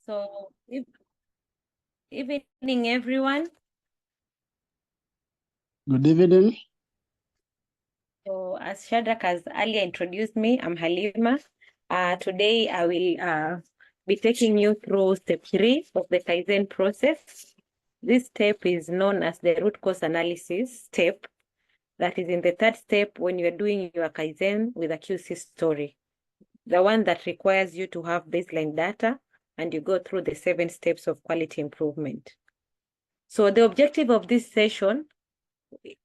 So, evening, everyone. Good evening. So, as Shadrach has earlier introduced me, I'm Halima. Today, I will be taking you through step 3 of the Kaizen process. This step is known as the root cause analysis step. That is in the third step when you're doing your Kaizen with a QC story. The one that requires you to have baseline data and you go through the 7 steps of quality improvement. So the objective of this session,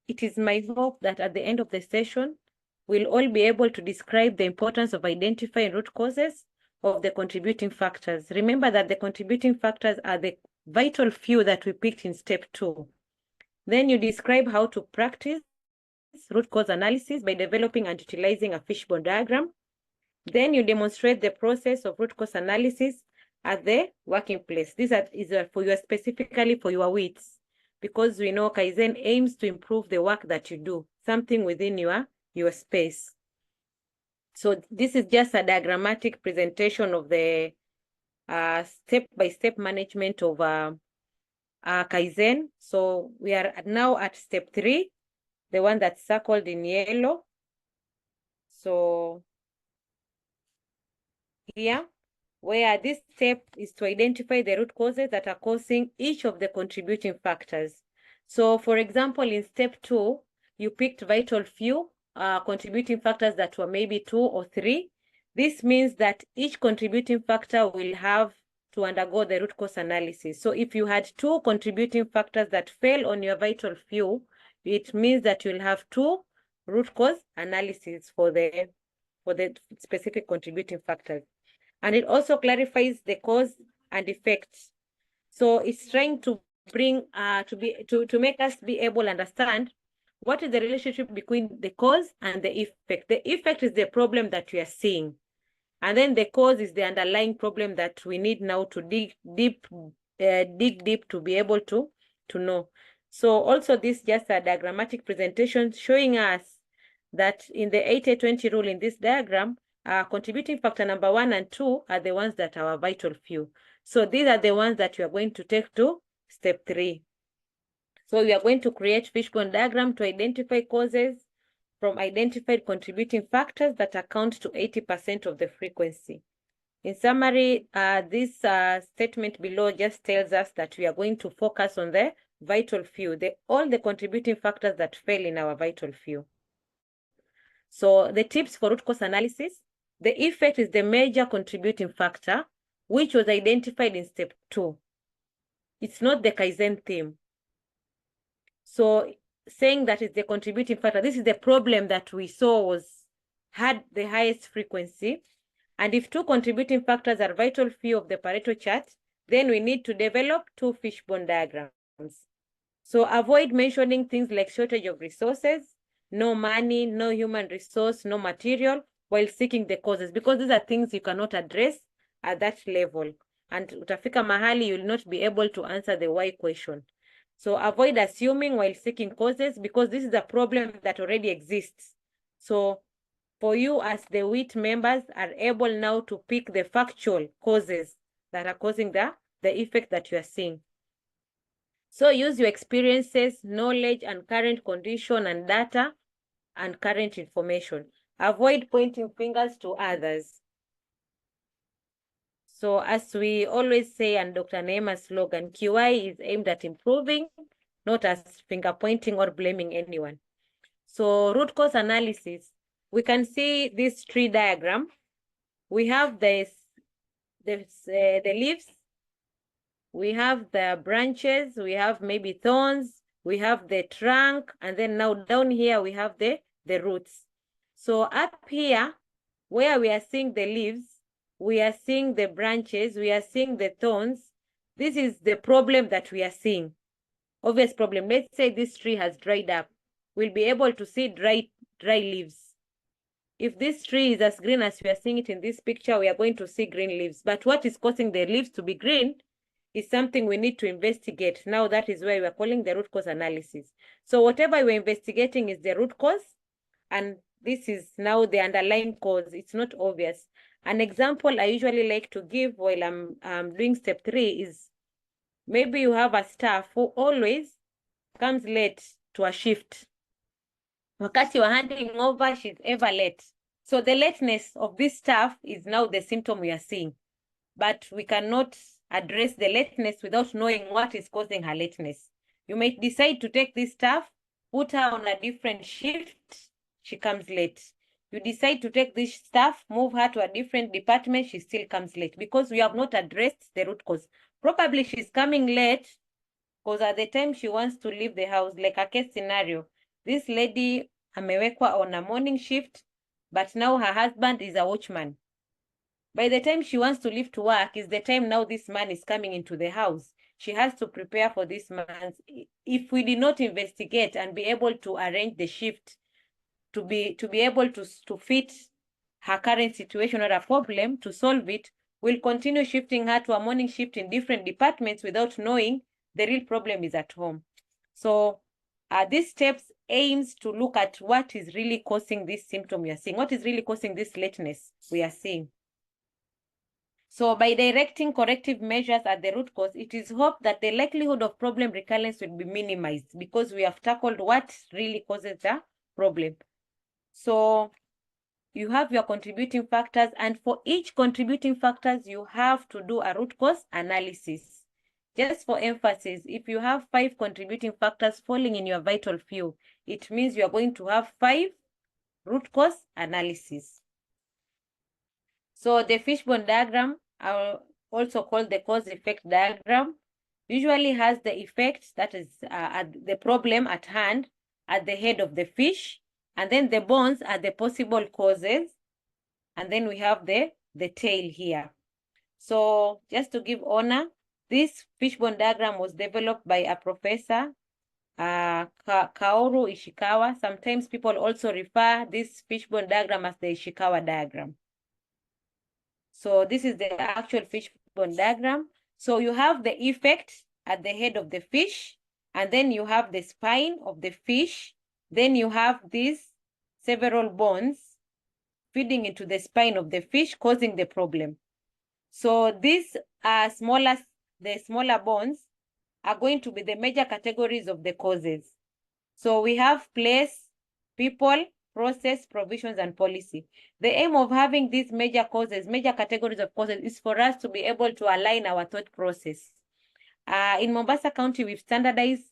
it is my hope that at the end of the session, we'll all be able to describe the importance of identifying root causes of the contributing factors. Remember that the contributing factors are the vital few that we picked in step 2. Then you describe how to practice root cause analysis by developing and utilizing a fishbone diagram. Then you demonstrate the process of root cause analysis at the working place. This is for you, specifically for your WITs, because we know Kaizen aims to improve the work that you do, something within your space. So this is just a diagrammatic presentation of the step-by-step management of Kaizen. So we are now at step 3, the one that's circled in yellow. So here, where this step is to identify the root causes that are causing each of the contributing factors. So for example, in step 2, you picked vital few contributing factors that were maybe 2 or 3. This means that each contributing factor will have to undergo the root cause analysis. So if you had 2 contributing factors that fail on your vital few, it means that you'll have 2 root cause analysis for the specific contributing factors. And it also clarifies the cause and effect. So it's trying to bring to make us be able to understand what is the relationship between the cause and the effect. The effect is the problem that we are seeing, and then the cause is the underlying problem that we need now to dig deep to be able to know. So also this is just a diagrammatic presentation showing us that in the 80-20 rule in this diagram, contributing factor number 1 and 2 are the ones that are vital few. So these are the ones that you are going to take to step 3. So we are going to create fishbone diagram to identify causes from identified contributing factors that account to 80% of the frequency. In summary, this statement below just tells us that we are going to focus on the vital few, all the contributing factors that fail in our vital few. So the tips for root cause analysis: the effect is the major contributing factor, which was identified in step 2. It's not the Kaizen theme. So saying that it's the contributing factor, this is the problem that we saw had the highest frequency. And if 2 contributing factors are vital few of the Pareto chart, then we need to develop 2 fishbone diagrams. So avoid mentioning things like shortage of resources, no money, no human resource, no material, while seeking the causes, because these are things you cannot address at that level. And utafika mahali, you will not be able to answer the why question. So avoid assuming while seeking causes, because this is a problem that already exists. So for you as the WIT members are able now to pick the factual causes that are causing the effect that you are seeing. So use your experiences, knowledge, and current condition and data and current information. Avoid pointing fingers to others. So as we always say, and Dr. Neyma's slogan, QI is aimed at improving, not as finger pointing or blaming anyone. So root cause analysis, we can see this tree diagram. We have the leaves, we have the branches, we have maybe thorns, we have the trunk, and then now down here we have the roots. So up here, where we are seeing the leaves, we are seeing the branches, we are seeing the thorns. This is the problem that we are seeing. Obvious problem. Let's say this tree has dried up. We'll be able to see dry leaves. If this tree is as green as we are seeing it in this picture, we are going to see green leaves. But what is causing the leaves to be green is something we need to investigate. Now that is why we are calling the root cause analysis. So whatever we're investigating is the root cause, and this is now the underlying cause. It's not obvious. An example I usually like to give while I'm doing step 3 is, maybe you have a staff who always comes late to a shift. Wakati wa handing over, she's ever late. So the lateness of this staff is now the symptom we are seeing. But we cannot address the lateness without knowing what is causing her lateness. You might decide to take this staff, put her on a different shift, she comes late. You decide to take this staff, move her to a different department, she still comes late because we have not addressed the root cause. Probably she's coming late because at the time she wants to leave the house, like a case scenario, this lady amewekwa on a morning shift, but now her husband is a watchman. By the time she wants to leave to work is the time now this man is coming into the house. She has to prepare for this man. If we did not investigate and be able to arrange the shift to be able to fit her current situation or a problem, to solve it, we'll continue shifting her to a morning shift in different departments without knowing the real problem is at home. So these steps aims to look at what is really causing this symptom we are seeing, what is really causing this lateness we are seeing. So by directing corrective measures at the root cause, it is hoped that the likelihood of problem recurrence will be minimized because we have tackled what really causes the problem. So you have your contributing factors, and for each contributing factors, you have to do a root cause analysis. Just for emphasis, if you have 5 contributing factors falling in your vital few, it means you are going to have 5 root cause analysis. So the fishbone diagram, also called the cause effect diagram, usually has the effect that is the problem at hand at the head of the fish, and then the bones are the possible causes, and then we have the tail here. So just to give honor, this fishbone diagram was developed by a professor, Kaoru Ishikawa. Sometimes people also refer this fishbone diagram as the Ishikawa diagram. So this is the actual fishbone diagram. So you have the effect at the head of the fish, and then you have the spine of the fish. Then you have these several bones feeding into the spine of the fish, causing the problem. So these are the smaller bones are going to be the major categories of the causes. So we have place, people, process, provisions, and policy. The aim of having these major causes, major categories of causes, is for us to be able to align our thought process. In Mombasa County, we've standardized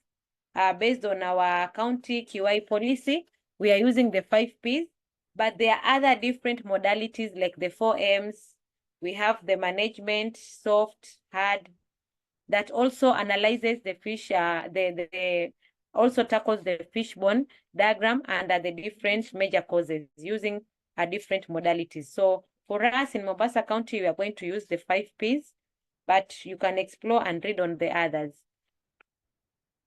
based on our county QI policy. We are using the 5 Ps, but there are other different modalities like the 4 Ms. We have the management, soft, hard, that also analyzes the fish, also tackles the fishbone diagram under the different major causes using different modalities. So for us in Mombasa County, we are going to use the 5 Ps, but you can explore and read on the others.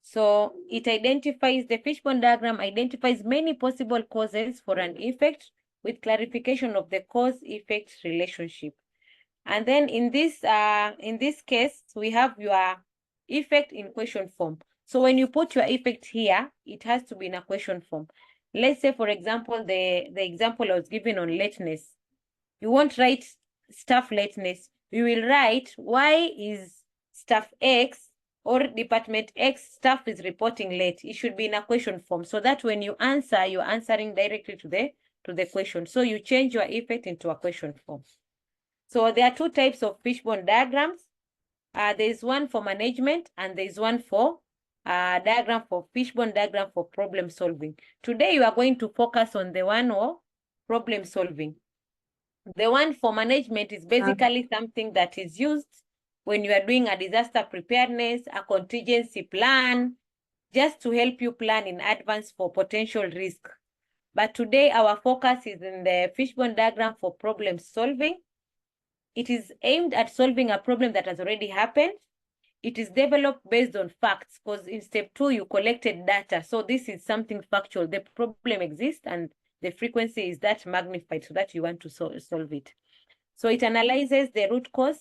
So it identifies, the fishbone diagram identifies many possible causes for an effect with clarification of the cause-effect relationship. And then in this case, we have your effect in question form. So when you put your effect here, it has to be in a question form. Let's say, for example, the example I was given on lateness. You won't write staff lateness. You will write, why is staff X or department X staff is reporting late? It should be in a question form so that when you answer, you're answering directly to the question. So you change your effect into a question form. So there are 2 types of fishbone diagrams. There's one for management and there's one for diagram for fishbone diagram for problem solving. Today, you are going to focus on the one for problem solving. The one for management is basically something that is used when you are doing a disaster preparedness, a contingency plan, just to help you plan in advance for potential risk. But today, our focus is in the fishbone diagram for problem solving. It is aimed at solving a problem that has already happened. It is developed based on facts because in step 2, you collected data. So this is something factual. The problem exists and the frequency is that magnified so that you want to solve it. So it analyzes the root cause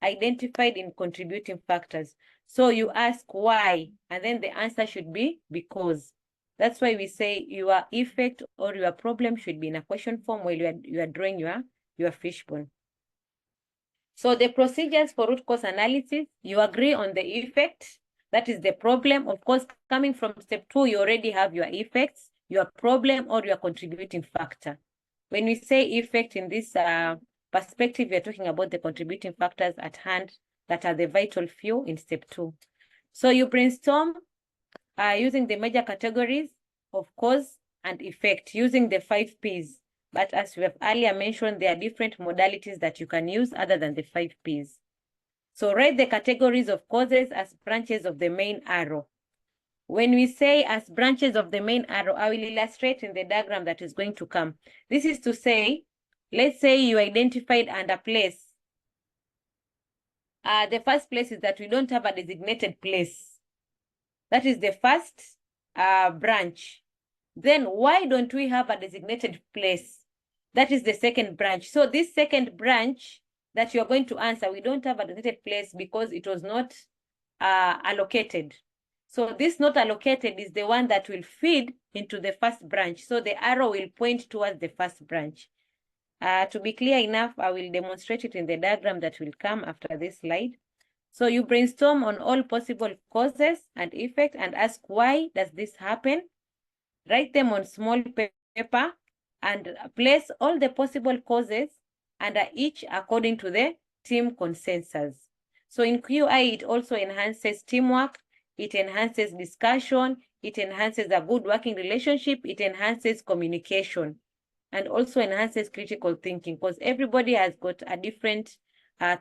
identified in contributing factors. So you ask why, and then the answer should be because. That's why we say your effect or your problem should be in a question form while you are drawing your fishbone. So the procedures for root cause analysis, you agree on the effect, that is the problem. Of course, coming from step 2, you already have your effects, your problem, or your contributing factor. When we say effect in this perspective, we're talking about the contributing factors at hand that are the vital few in step 2. So you brainstorm using the major categories of cause and effect using the 5 Ps. But as we have earlier mentioned, there are different modalities that you can use other than the 5 Ps. So write the categories of causes as branches of the main arrow. When we say as branches of the main arrow, I will illustrate in the diagram that is going to come. This is to say, let's say you identified under place. The first place is that we don't have a designated place. That is the first branch. Then why don't we have a designated place? That is the second branch. So this second branch that you're going to answer, we don't have a designated place because it was not allocated. So this not allocated is the one that will feed into the first branch. So the arrow will point towards the first branch. To be clear enough, I will demonstrate it in the diagram that will come after this slide. So you brainstorm on all possible causes and effect and ask why does this happen? Write them on small paper and place all the possible causes under each according to the team consensus. So in QI, it also enhances teamwork, it enhances discussion, it enhances a good working relationship, it enhances communication, and also enhances critical thinking because everybody has got a different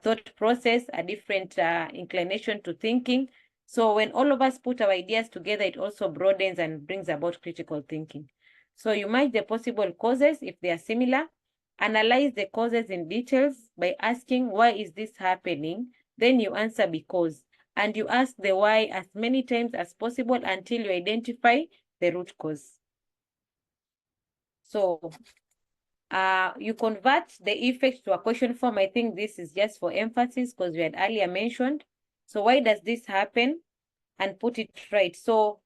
thought process, a different inclination to thinking. So when all of us put our ideas together, it also broadens and brings about critical thinking. So you match the possible causes if they are similar. Analyze the causes in details by asking, why is this happening? Then you answer because. And you ask the why as many times as possible until you identify the root cause. So you convert the effect to a question form. I think this is just for emphasis because we had earlier mentioned. So why does this happen? And put it right. So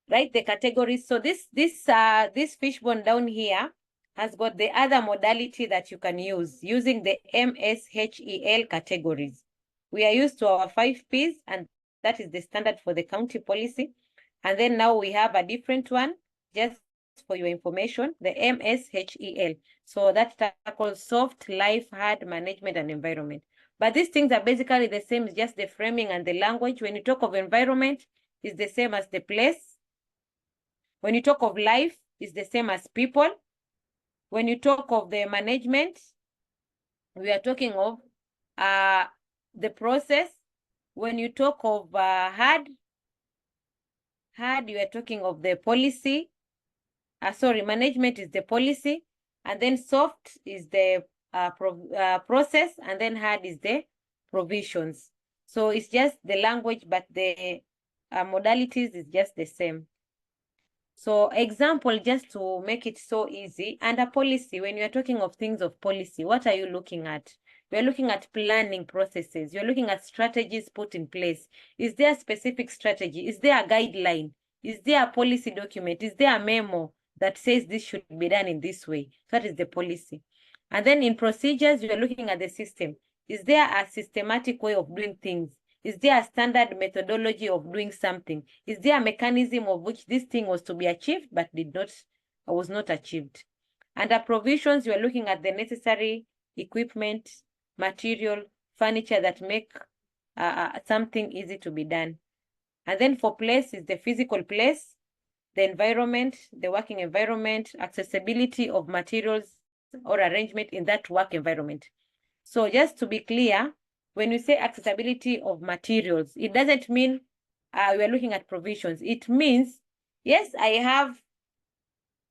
write the categories. So this fishbone down here has got the other modality that you can use using the MSHEL categories. We are used to our 5 Ps, and that is the standard for the county policy. And then now we have a different one, just for your information, the MSHEL. So that tackles soft, life, hard, management, and environment. But these things are basically the same, just the framing and the language. When you talk of environment, it's the same as the place. When you talk of life, it's the same as people. When you talk of the management, we are talking of the process. When you talk of hard, you are talking of the policy. Management is the policy, and then soft is the process, and then hard is the provisions. So it's just the language, but the modalities is just the same. So example, just to make it so easy, under policy, when you're talking of things of policy, what are you looking at? We're looking at planning processes. You're looking at strategies put in place. Is there a specific strategy? Is there a guideline? Is there a policy document? Is there a memo that says this should be done in this way? That is the policy. And then in procedures, you're looking at the system. Is there a systematic way of doing things? Is there a standard methodology of doing something? Is there a mechanism of which this thing was to be achieved but was not achieved? Under provisions, you are looking at the necessary equipment, material, furniture that make something easy to be done. And then for place is the physical place, the environment, the working environment, accessibility of materials or arrangement in that work environment. So just to be clear, when we say accessibility of materials, it doesn't mean we are looking at provisions. It means, yes, I have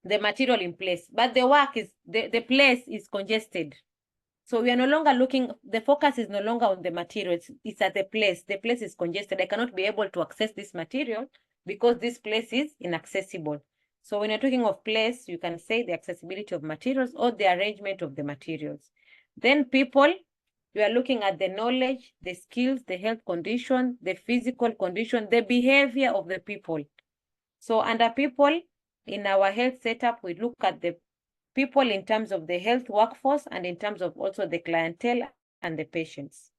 the material in place, but the work is, the place is congested. So we are no longer looking, the focus is no longer on the materials, it's at the place. The place is congested. I cannot be able to access this material because this place is inaccessible. So when you're talking of place, you can say the accessibility of materials or the arrangement of the materials. Then people, we are looking at the knowledge, the skills, the health condition, the physical condition, the behavior of the people. So under people, in our health setup, we look at the people in terms of the health workforce and in terms of also the clientele and the patients.